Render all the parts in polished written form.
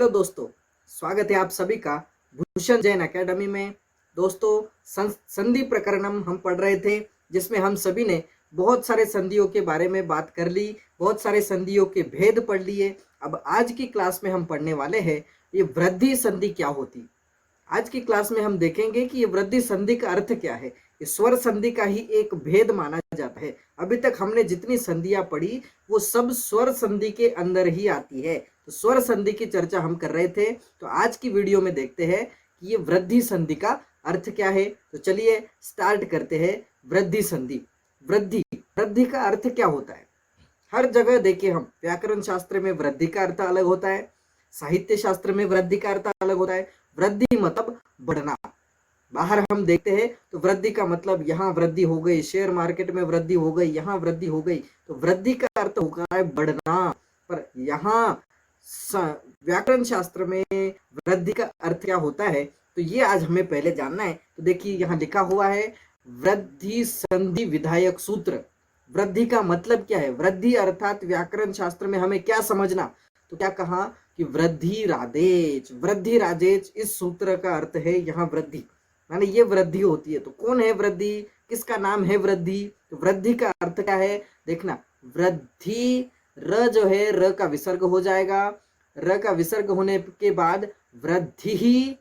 Hello दोस्तों, स्वागत है आप सभी का भूषण जैन एकेडमी में। दोस्तों, संधि प्रकरणम हम पढ़ रहे थे, जिसमें हम सभी ने बहुत सारे संधियों के बारे में बात कर ली, बहुत सारे संधियों के भेद पढ़ लिए। अब आज की क्लास में हम पढ़ने वाले हैं ये वृद्धि संधि क्या होती। आज की क्लास में हम देखेंगे कि ये वृद्धि संधि का अर्थ क्या है। ये स्वर संधि का ही एक भेद माना जाता है। अभी तक हमने जितनी संधियां पढ़ी वो सब स्वर संधि के अंदर ही आती है। तो स्वर संधि की चर्चा हम कर रहे थे। तो आज की वीडियो में देखते हैं कि ये वृद्धि संधि का अर्थ क्या है। तो चलिए स्टार्ट करते हैं। वृद्धि संधि, वृद्धि वृद्धि का अर्थ क्या होता है। हर जगह देखिए, हम व्याकरण शास्त्र में वृद्धि का अर्थ अलग होता है, साहित्य शास्त्र में वृद्धि का अर्थ अलग होता है। वृद्धि मतलब बढ़ना। बाहर हम देखते हैं तो वृद्धि का मतलब यहाँ वृद्धि हो गई, शेयर मार्केट में वृद्धि हो गई, यहाँ वृद्धि हो गई। तो वृद्धि का अर्थ होता है बढ़ना। पर यहाँ व्याकरण शास्त्र में वृद्धि का अर्थ क्या होता है, तो ये आज हमें पहले जानना है। तो देखिए यहाँ लिखा हुआ है वृद्धि संधि विधायक सूत्र। वृद्धि का मतलब क्या है, वृद्धि अर्थात व्याकरण शास्त्र में हमें क्या समझना। तो क्या कहा कि वृद्धि राजेच, वृद्धि राजेच इस सूत्र का अर्थ है यहाँ वृद्धि, माने ये वृद्धि होती है। तो कौन है वृद्धि, किसका नाम है वृद्धि। तो वृद्धि का अर्थ क्या है, देखना, वृद्धि र जो है र का विसर्ग हो जाएगा। र का विसर्ग होने के बाद वृद्धि ही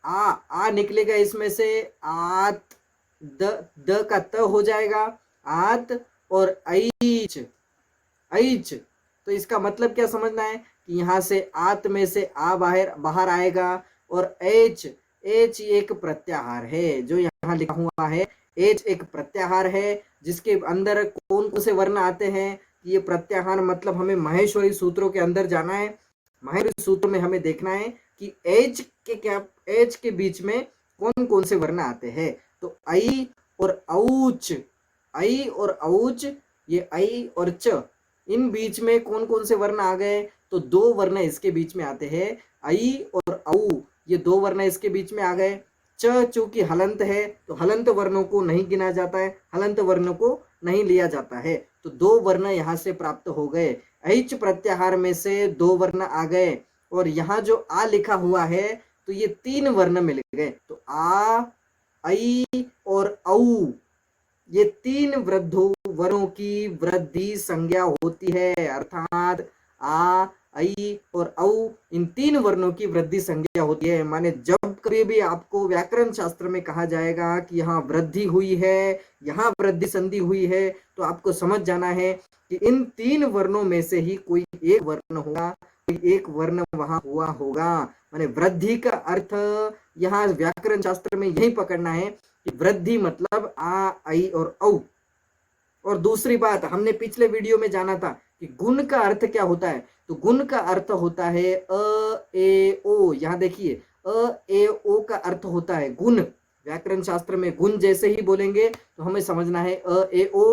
आ निकलेगा इसमें से, आत द का त हो जाएगा, आत और ऐच ऐच। तो इसका मतलब क्या समझना है कि यहाँ से आत में से आ बाहर आएगा, और एच एच एक प्रत्याहार है जो यहाँ लिखा हुआ है। एच एक प्रत्याहार है जिसके अंदर कौन कौन से वर्ण आते हैं। ये प्रत्याहार मतलब हमें माहेश्वरी सूत्रों के अंदर जाना है। माहेश्वरी सूत्र में हमें देखना है कि एच के बीच में कौन कौन से वर्ण आते हैं। तो आई और औच, आई और औच, ये आई और च, इन बीच में कौन कौन से वर्ण आ गए। तो दो वर्ण इसके बीच में आते हैं, आई और औ, ये दो वर्ण इसके बीच में आ गए। च चूंकि हलंत है तो हलंत वर्णों को नहीं गिना जाता है, हलंत वर्णों को नहीं लिया जाता है। तो दो वर्ण यहाँ से प्राप्त हो गए। ऐच प्रत्याहार में से दो वर्ण आ गए, और यहाँ जो आ लिखा हुआ है तो ये तीन वर्ण मिल गए। तो आ, आई और औ, ये तीन वर्णों की वृद्धि संज्ञा होती है। अर्थात आ, आई और औ, इन तीन वर्णों की वृद्धि संज्ञा होती है। माने जब कभी भी आपको व्याकरण शास्त्र में कहा जाएगा कि यहाँ वृद्धि हुई है, यहाँ वृद्धि संधि हुई है, तो आपको समझ जाना है कि इन तीन वर्णों में से ही कोई एक वर्ण होगा, कोई एक वर्ण वहां हुआ होगा। माने वृद्धि का अर्थ यहाँ व्याकरण शास्त्र में यही पकड़ना है कि वृद्धि मतलब आ, आई और औ। और दूसरी बात, हमने पिछले वीडियो में जाना था कि गुण का अर्थ क्या होता है। तो गुण का अर्थ होता है अ ए ओ। यहाँ देखिए, अ ए ओ का अर्थ होता है गुण। व्याकरण शास्त्र में गुण जैसे ही बोलेंगे तो हमें समझना है अ ए ओ,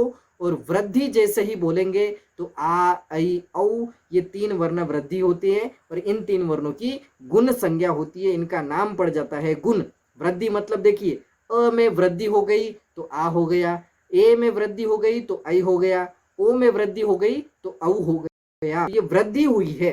और वृद्धि जैसे ही बोलेंगे तो आ, आई, औ, ये तीन वर्ण वृद्धि होती है, और इन तीन वर्णों की गुण संज्ञा होती है, इनका नाम पड़ जाता है गुण। वृद्धि मतलब देखिए, अ में वृद्धि हो गई तो आ हो गया, ए में वृद्धि हो गई तो आई हो गया, ओ में वृद्धि हो गई तो औ हो गया। ये वृद्धि हुई है,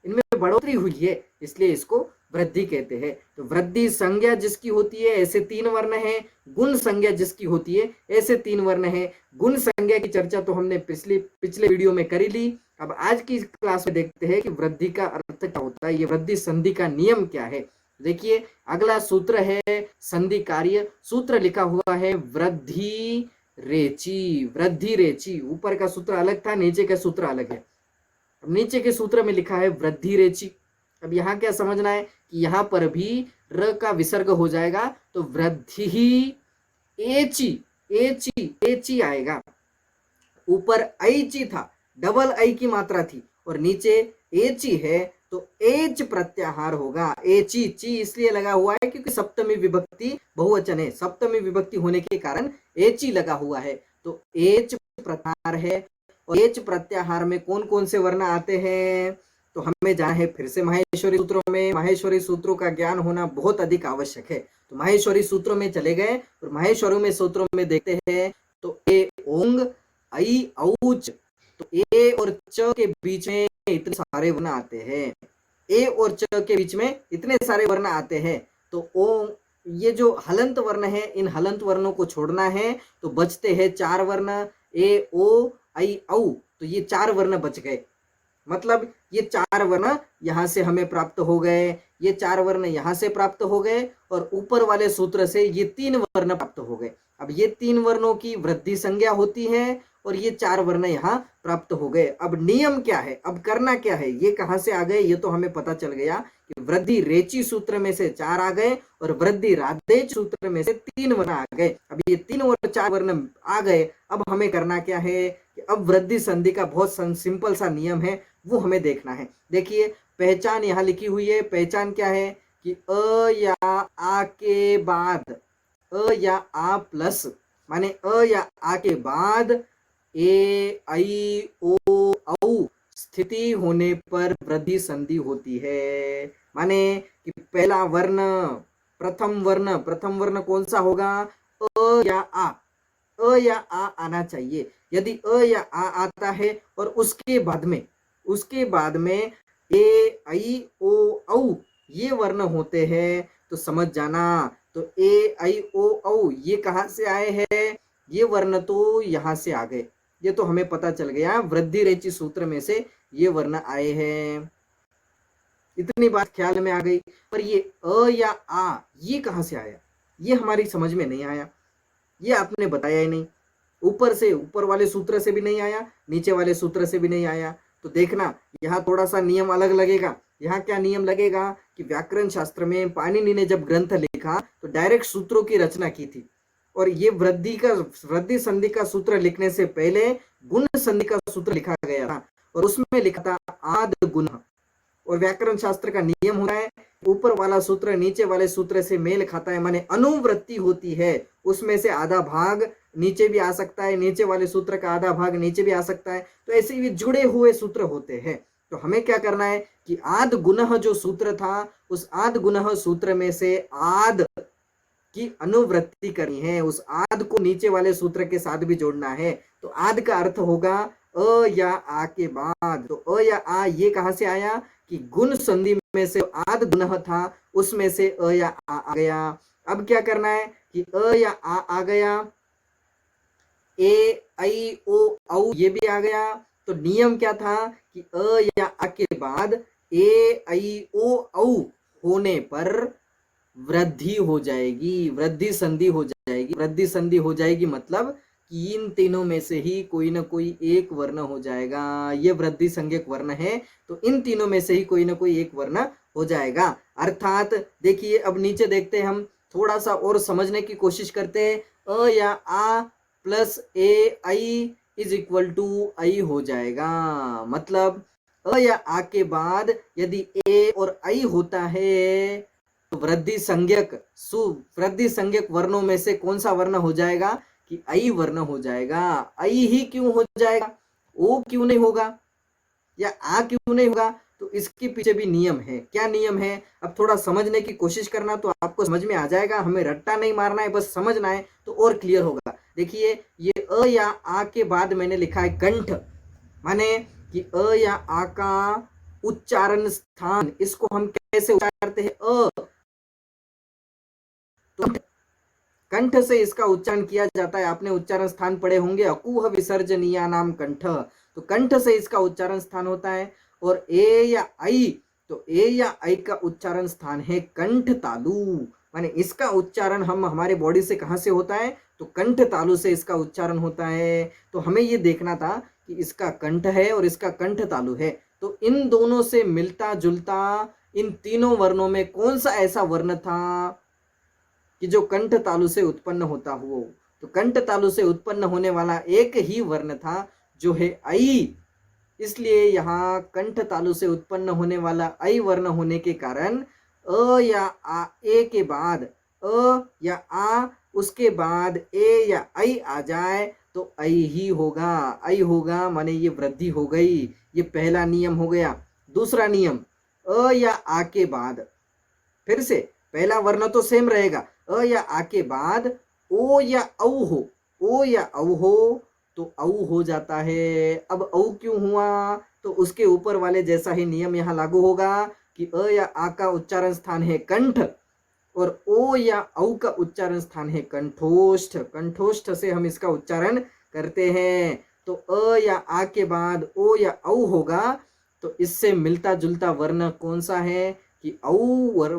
इनमें बढ़ोतरी हुई है, इसलिए इसको वृद्धि कहते हैं। तो वृद्धि संज्ञा जिसकी होती है ऐसे तीन वर्ण है, गुण संज्ञा जिसकी होती है ऐसे तीन वर्ण है। गुण संज्ञा की चर्चा तो हमने पिछले वीडियो में करी ली। अब आज की क्लास में देखते हैं कि वृद्धि का अर्थ क्या होता है, ये वृद्धि संधि का नियम क्या है। देखिए अगला सूत्र है संधि कार्य। सूत्र लिखा हुआ है वृद्धि रेची, वृद्धि रेची। ऊपर का सूत्र अलग था, नीचे का सूत्र अलग है। अब नीचे के सूत्र में लिखा है वृद्धि रेची। अब यहाँ क्या समझना है कि यहाँ पर भी र का विसर्ग हो जाएगा, तो वृद्धि ही एची, एची एची आएगा। ऊपर ऐची था, डबल आई की मात्रा थी, और नीचे एची है तो एच प्रत्याहार होगा। एची ची इसलिए लगा हुआ है क्योंकि सप्तमी विभक्ति बहुवचन है, सप्तमी विभक्ति होने के कारण एची लगा हुआ है। तो एच प्रत्याहार है, और एच प्रत्याहार में कौन कौन से वर्ण आते हैं तो हमें जाना है फिर से माहेश्वरी सूत्रों में। माहेश्वरी सूत्रों का ज्ञान होना बहुत अधिक आवश्यक है। तो माहेश्वरी सूत्रों में चले गए और माहेश्वरी में सूत्रों में देखते हैं तो ए ओंग, आई, औच। तो ए और च के बीच में इतने सारे वर्ण आते हैं। ए और च के बीच में इतने सारे वर्ण आते हैं, तो ओ ये जो हलंत वर्ण है, इन हलंत वर्णों को छोड़ना है, तो बचते हैं 4 वर्ण, ए ओ आई औ। तो ये 4 वर्ण बच गए, मतलब ये 4 वर्ण यहाँ से हमें प्राप्त हो गए, ये 4 वर्ण यहाँ से प्राप्त हो गए, और ऊपर वाले सूत्र से ये 3 वर्ण प्राप्त हो गए। अब ये 3 वर्णों की वृद्धि संज्ञा होती है, और ये 4 वर्ण यहाँ प्राप्त हो गए। अब नियम क्या है, अब करना क्या है, ये कहाँ से आ गए, ये तो हमें पता चल गया कि वृद्धि रेची सूत्र में से 4 आ गए, और वृद्धि राधेच सूत्र में से 3 वर्ण आ गए। अब ये 3 और 4 वर्ण आ गए, अब हमें करना क्या है कि अब वृद्धि संधि का बहुत सिंपल सा नियम है, वो हमें देखना है। देखिए पहचान यहाँ लिखी हुई है, पहचान क्या है कि अ या आ के बाद, अ या आ प्लस, माने अ या आ के बाद ए आई ओ औ स्थिति होने पर वृद्धि संधि होती है। माने कि पहला वर्ण, प्रथम वर्ण कौन सा होगा, अ या आ, अ या आ आना चाहिए। यदि अ या आ आता है और उसके बाद में ए आई ओ औ ये वर्ण होते हैं, तो समझ जाना, तो ए आई ओ औ ये कहाँ से आए हैं, ये वर्ण तो यहाँ से आ गए। ये तो हमें पता चल गया, वृद्धि रेची सूत्र में से ये वर्ण आए हैं, इतनी बात ख्याल में आ गई। पर ये अ या आ ये कहाँ से आया, ये हमारी समझ में नहीं आया, ये आपने बताया ही नहीं। ऊपर वाले सूत्र से भी नहीं आया, नीचे वाले सूत्र से भी नहीं आया। तो देखना यहाँ थोड़ा सा नियम अलग लगेगा। यहाँ क्या नियम लगेगा कि व्याकरण शास्त्र में पाणिनि ने जब ग्रंथ लिखा तो डायरेक्ट सूत्रों की रचना की थी, और ये वृद्धि संधि का सूत्र लिखने से पहले गुण संधि का सूत्र लिखा गया था, और उसमें लिखा था आद गुण। और व्याकरण शास्त्र का नियम होता है, ऊपर वाला सूत्र नीचे वाले सूत्र से मेल खाता है, माने अनुवृत्ति होती है, उसमें से आधा भाग नीचे भी आ सकता है, नीचे वाले सूत्र का आधा भाग नीचे भी आ सकता है, तो ऐसे ही जुड़े हुए सूत्र होते हैं। तो हमें क्या करना है कि आद गुणः जो सूत्र था, उस आद गुणः सूत्र में से आद की अनुवृत्ति करनी है, उस आद को नीचे वाले सूत्र के साथ भी जोड़ना है। तो आद का अर्थ होगा अ या आ के बाद। तो अ या आ ये कहां से आया कि गुण संधि में से आद गुणः था, उसमें से अ या आ गया। अब क्या करना है कि अ या आ गया, ए आई ओ औ ये भी आ गया। तो नियम क्या था कि अ या आ के बाद ए आई ओ औ होने पर वृद्धि हो जाएगी, वृद्धि संधि हो जाएगी। वृद्धि संधि हो जाएगी मतलब कि इन तीनों में से ही कोई ना कोई एक वर्ण हो जाएगा। ये वृद्धि संज्ञक वर्ण है, तो इन तीनों में से ही कोई ना कोई एक वर्ण हो जाएगा। अर्थात देखिए अब नीचे देखते हैं, हम थोड़ा सा और समझने की कोशिश करते हैं। अ या आ प्लस ए आई इज इक्वल टू आई हो जाएगा। मतलब अ या आ के बाद यदि ए और आई होता है, तो वृद्धि संज्ञक वर्णों में से कौन सा वर्ण हो जाएगा कि आई वर्ण हो जाएगा। आई ही क्यों हो जाएगा, ओ क्यों नहीं होगा, या आ क्यों नहीं होगा, तो इसके पीछे भी नियम है। क्या नियम है, अब थोड़ा समझने की कोशिश करना तो आपको समझ में आ जाएगा। हमें रट्टा नहीं मारना है, बस समझना है तो और क्लियर होगा। देखिए ये अ या आ के बाद मैंने लिखा है कंठ, माने कि अ या आ का उच्चारण स्थान, इसको हम कैसे उच्चारते हैं, अ तो कंठ से इसका उच्चारण किया जाता है। आपने उच्चारण स्थान पढ़े होंगे, अकुह विसर्जनीया नाम कंठ, तो कंठ से इसका उच्चारण स्थान होता है। और ए या आई, तो ए या आई का उच्चारण स्थान है कंठ तालु, माने इसका उच्चारण हम हमारे बॉडी से कहां से होता है, तो कंठ तालु से इसका उच्चारण होता है। तो हमें ये देखना था कि इसका कंठ है और इसका कंठ तालु है, तो इन दोनों से मिलता जुलता इन तीनों वर्णों में कौन सा ऐसा वर्ण था कि जो कंठ तालु से उत्पन्न होता हो। तो कंठ तालु से उत्पन्न होने वाला एक ही वर्ण था जो है आई। इसलिए यहाँ कंठ तालु से उत्पन्न होने वाला आई वर्ण होने के कारण अ या आ ए के बाद अ या आ, उसके बाद ए या आई आ जाए तो आई ही होगा, आई होगा, माने ये वृद्धि हो गई। ये पहला नियम हो गया। दूसरा नियम, अ या आ के बाद फिर से पहला वर्ण तो सेम रहेगा, अ या आ के बाद ओ या औ हो, ओ या औ हो तो औ हो जाता है। अब औ क्यों हुआ, तो उसके ऊपर वाले जैसा ही नियम यहाँ लागू होगा कि अ या आ का उच्चारण स्थान है कंठ और ओ या औ का उच्चारण स्थान है कंठोष्ठ। कंठोष्ठ से हम इसका उच्चारण करते हैं। तो अ या आ के बाद ओ या औ होगा तो इससे मिलता जुलता वर्ण कौन सा है कि औ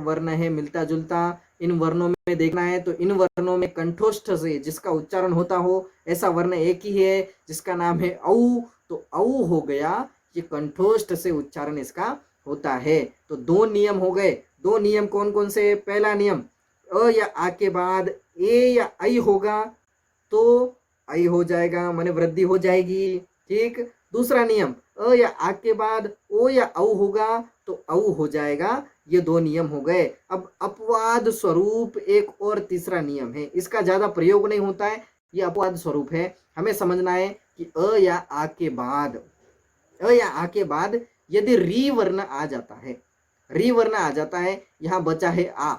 वर्ण है मिलता जुलता। इन वर्णों में देखना है तो इन वर्णों में कंठोष्ठ से जिसका उच्चारण होता हो ऐसा वर्ण एक ही है जिसका नाम है औ। तो औ हो गया, ये कंठोष्ठ से उच्चारण इसका होता है। तो दो नियम हो गए। दो नियम कौन कौन से? पहला नियम, अ या आ के बाद ए या ऐ होगा तो ऐ हो जाएगा, माने वृद्धि हो जाएगी। ठीक। दूसरा नियम, अ या आ के बाद ओ या औ होगा तो औ हो जाएगा। ये दो नियम हो गए। अब अपवाद स्वरूप एक और तीसरा नियम है, इसका ज्यादा प्रयोग नहीं होता है, ये अपवाद स्वरूप है। हमें समझना है कि अ या आ के बाद, अ या आ के बाद यदि री वर्ण आ जाता है, री वर्ण आ जाता है, यहां बचा है आ,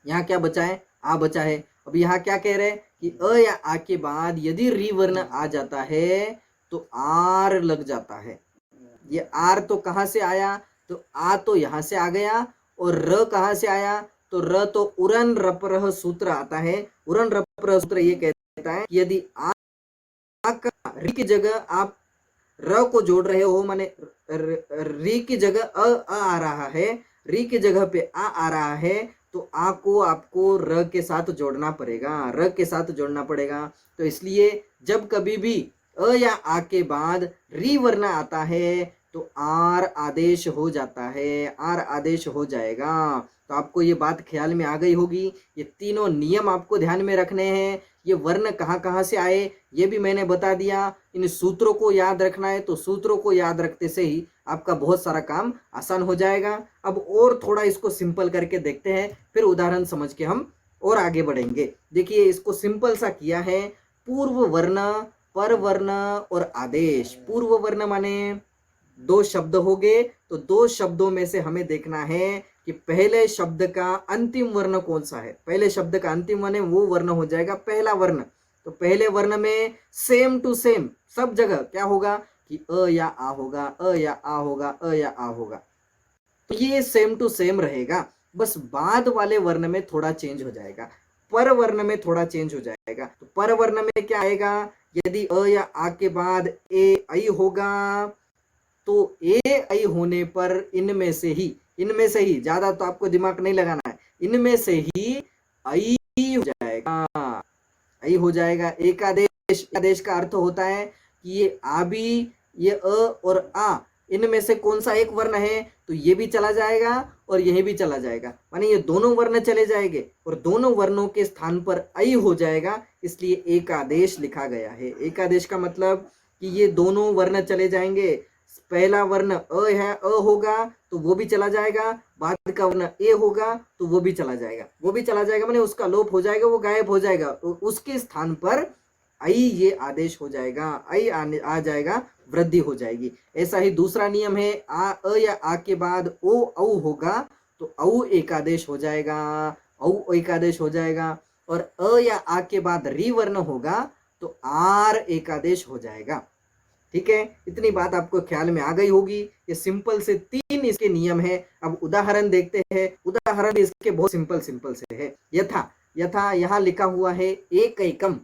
यहाँ क्या बचा है? आ बचा है। अब यहाँ क्या कह रहे हैं कि अ या आ के बाद यदि री वर्ण आ जाता है तो आर लग जाता है। ये आर तो कहां से आया? तो आ तो यहां से आ गया। और र कहां से आया? तो र तो उरन रपरह सूत्र आता है। उरन रपरह सूत्र ये कहता है कि यदि आ का री की जगह आप र को जोड़ रहे हो, माने री की जगह अ आ रहा है, री की जगह पे आ रहा है, तो आ को आपको र के साथ जोड़ना पड़ेगा, र के साथ जोड़ना पड़ेगा। तो इसलिए जब कभी भी अ या आ के बाद री वर्ण आता है तो आर आदेश हो जाता है, आर आदेश हो जाएगा। तो आपको ये बात ख्याल में आ गई होगी। ये तीनों नियम आपको ध्यान में रखने हैं। ये वर्ण कहाँ कहाँ से आए ये भी मैंने बता दिया। इन सूत्रों को याद रखना है तो सूत्रों को याद रखते से ही आपका बहुत सारा काम आसान हो जाएगा। अब और थोड़ा इसको सिंपल करके देखते हैं, फिर उदाहरण समझ के हम और आगे बढ़ेंगे। देखिए इसको सिंपल सा किया है। पूर्व वर्ण, पर वर्ण और आदेश। पूर्व वर्ण माने दो शब्द हो गए, तो दो शब्दों में से हमें देखना है कि पहले शब्द का अंतिम वर्ण कौन सा है। पहले शब्द का अंतिम वर्ण वो वर्ण हो जाएगा पहला वर्ण। तो पहले वर्ण में सेम टू सेम सब जगह क्या होगा कि अ या आ होगा, अ या आ होगा, अ या आ होगा। तो ये सेम टू सेम रहेगा, बस बाद वाले वर्ण में थोड़ा चेंज हो जाएगा, पर वर्ण में थोड़ा चेंज हो जाएगा। तो पर वर्ण में क्या आएगा? यदि अ या आ के बाद ए ऐ होगा तो ए ऐ होने पर इनमें से ही ज्यादा तो आपको दिमाग नहीं लगाना है, इनमें से ही ऐ हो जाएगा, ऐ हो जाएगा। एकादेश, आदेश का अर्थ होता है कि ये आ भी, ये अ और आ, इनमें से कौन सा एक वर्ण है तो ये भी चला जाएगा और यह भी चला जाएगा, माने ये दोनों वर्ण चले जाएंगे और दोनों वर्णों के स्थान पर ऐ हो जाएगा, इसलिए एकादेश लिखा गया है। एकादेश का मतलब कि ये दोनों वर्ण चले जाएंगे। पहला वर्ण अ है, अ होगा तो वो भी चला जाएगा, बाद का वर्ण ए होगा तो वो भी चला जाएगा, वो भी चला जाएगा माने उसका लोप हो जाएगा, वो गायब हो जाएगा। तो उसके स्थान पर ऐ ये आदेश हो जाएगा, ऐ आ जाएगा, वृद्धि हो जाएगी। ऐसा ही दूसरा नियम है, आ अ या आ के बाद ओ औ होगा तो औ एकादेश हो जाएगा, औ एकादेश हो जाएगा। और अ या आ के बाद री वर्ण होगा तो आर एकादेश हो जाएगा। ठीक है, इतनी बात आपको ख्याल में आ गई होगी। ये सिंपल से तीन इसके नियम है। अब उदाहरण देखते हैं। उदाहरण इसके बहुत सिंपल सिंपल से है। यथा, यथा यहाँ लिखा हुआ है एक एकम,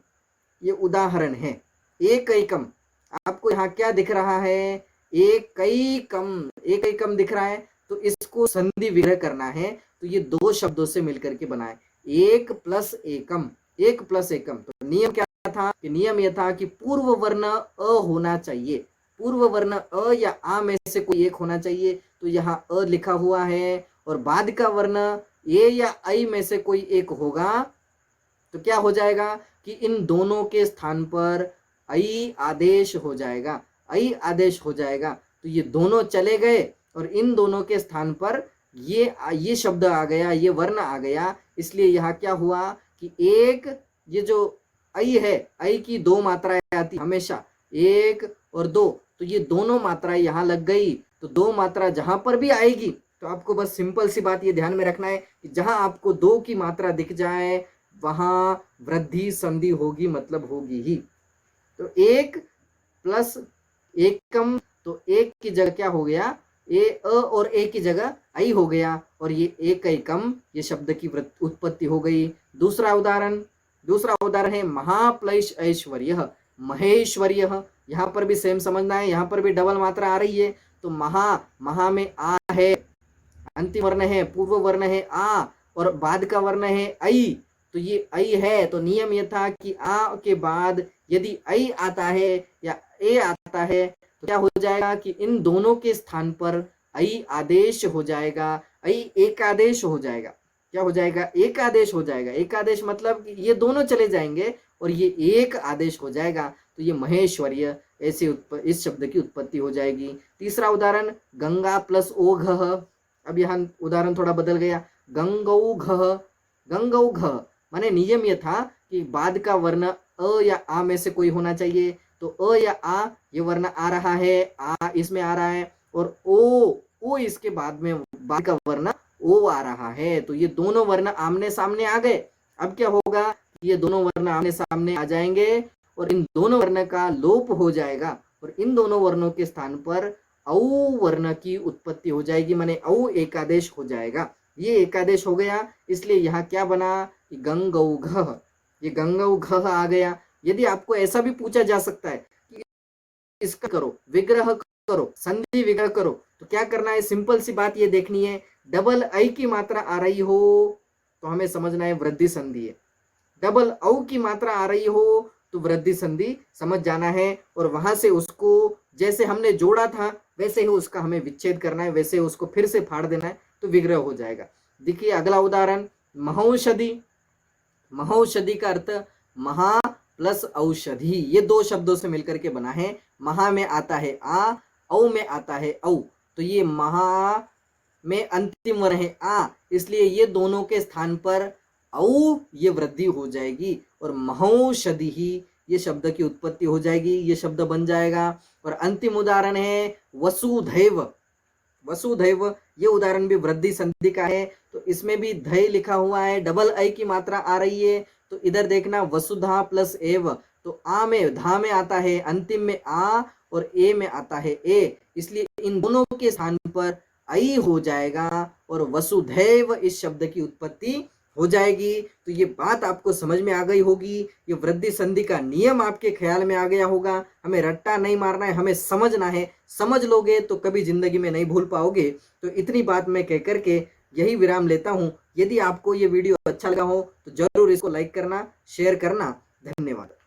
ये उदाहरण है। एक एकम, आपको यहाँ क्या दिख रहा है? एक एकम, एक एकम दिख रहा है। तो इसको संधि विग्रह करना है तो ये दो शब्दों से मिलकर के बनाए, एक प्लस एकम, एक प्लस एकम। तो नियम क्या था कि नियम यह था कि पूर्व वर्ण अ होना चाहिए, पूर्व वर्ण अ या आ में से कोई एक होना चाहिए। तो यहाँ अ लिखा हुआ है और बाद का वर्ण ए या ऐ में से कोई एक होगा तो क्या हो जाएगा कि इन दोनों के स्थान पर ऐ आदेश हो जाएगा, ऐ आदेश हो जाएगा। तो ये दोनों चले गए और इन दोनों के स्थान पर ये शब्द आ गया, ये वर्ण आ गया। इसलिए यहाँ क्या हुआ कि एक, ये जो ऐ है, ऐ की दो मात्राएं आती हमेशा, एक और दो, तो ये दोनों मात्राएं यहाँ लग गई। तो दो मात्रा जहां पर भी आएगी तो आपको बस सिंपल सी बात ये ध्यान में रखना है कि जहां आपको दो की मात्रा दिख जाए वहां वृद्धि संधि होगी, मतलब होगी ही। तो एक प्लस एकम, तो एक की जगह क्या हो गया? ए अ और ए की जगह आई हो गया और ये एक कम ये शब्द की उत्पत्ति हो गई। दूसरा उदाहरण है महाप्लैश ऐश्वर्य महेश्वर्य। यहाँ पर भी सेम समझना है, यहाँ पर भी डबल मात्रा आ रही है। तो महा में आ है, अंतिम वर्ण है, पूर्व वर्ण है आ और बाद का वर्ण है ऐ। तो ये ऐ है तो नियम ये था कि आ के बाद यदि ऐ आता है या ए आता है तो क्या हो जाएगा कि इन दोनों के स्थान पर ऐ आदेश हो जाएगा, ऐ एक आदेश हो जाएगा। क्या हो जाएगा? एक आदेश हो जाएगा। एक आदेश मतलब कि ये दोनों चले जाएंगे और ये एक आदेश हो जाएगा। तो ये महेश्वर्य ऐसे इस शब्द की उत्पत्ति हो जाएगी। तीसरा उदाहरण गंगा प्लस ओघ। अब यहाँ उदाहरण थोड़ा बदल गया। गंगौघ माने नियम यह था कि बाद का वर्ण अ या आ में से कोई होना चाहिए। तो अ या आ ये वर्ण आ रहा है, आ इसमें आ रहा है और ओ इसके बाद का वर्ण ओ आ रहा है। तो ये दोनों वर्ण आमने सामने आ गए। अब क्या होगा? ये दोनों वर्ण आमने सामने आ जाएंगे और इन दोनों वर्ण का लोप हो जाएगा और इन दोनों वर्णों के स्थान पर औ वर्ण की उत्पत्ति हो जाएगी, माने औ एकादेश हो जाएगा। ये एकादेश हो गया, इसलिए यहाँ क्या बना? गंगौघ। ये गंगौघ आ गया। यदि आपको ऐसा भी पूछा जा सकता है कि इसका करो, विग्रह करो, संधि विग्रह करो, तो क्या करना है? सिंपल सी बात ये देखनी है, डबल आई की मात्रा आ रही हो तो हमें समझना है वृद्धि संधि है। डबल औ की मात्रा आ रही हो तो वृद्धि संधि समझ जाना है और वहां से उसको जैसे हमने जोड़ा था वैसे ही उसका हमें विच्छेद करना है, वैसे उसको फिर से फाड़ देना है तो विग्रह हो जाएगा। देखिए अगला उदाहरण महौषधि। महौषधि का अर्थ महा प्लस औषधि, ये दो शब्दों से मिलकर के बना है। महा में आता है आ, औ में आता है औ। तो ये महा में अंतिम वर्ण है आ, इसलिए ये दोनों के स्थान पर औ ये वृद्धि हो जाएगी और महौषधि ही ये शब्द की उत्पत्ति हो जाएगी, ये शब्द बन जाएगा। और अंतिम उदाहरण है वसुधैव। वसुधैव ये उदाहरण भी वृद्धि संधि का है। तो इसमें भी धै लिखा हुआ है, डबल आई की मात्रा आ रही है। तो इधर देखना वसुधा प्लस एव, तो आ में धा में आता है, अंतिम में आ और ए में आता है ए, इसलिए इन दोनों के स्थान पर आई हो जाएगा और वसुधैव इस शब्द की उत्पत्ति हो जाएगी। तो ये बात आपको समझ में आ गई होगी, ये वृद्धि संधि का नियम आपके ख्याल में आ गया होगा। हमें रट्टा नहीं मारना है, हमें समझना है। समझ लोगे तो कभी जिंदगी में नहीं भूल पाओगे। तो इतनी बात मैं कह करके यही विराम लेता हूँ। यदि आपको ये वीडियो अच्छा लगा हो तो जरूर इसको लाइक करना, शेयर करना। धन्यवाद।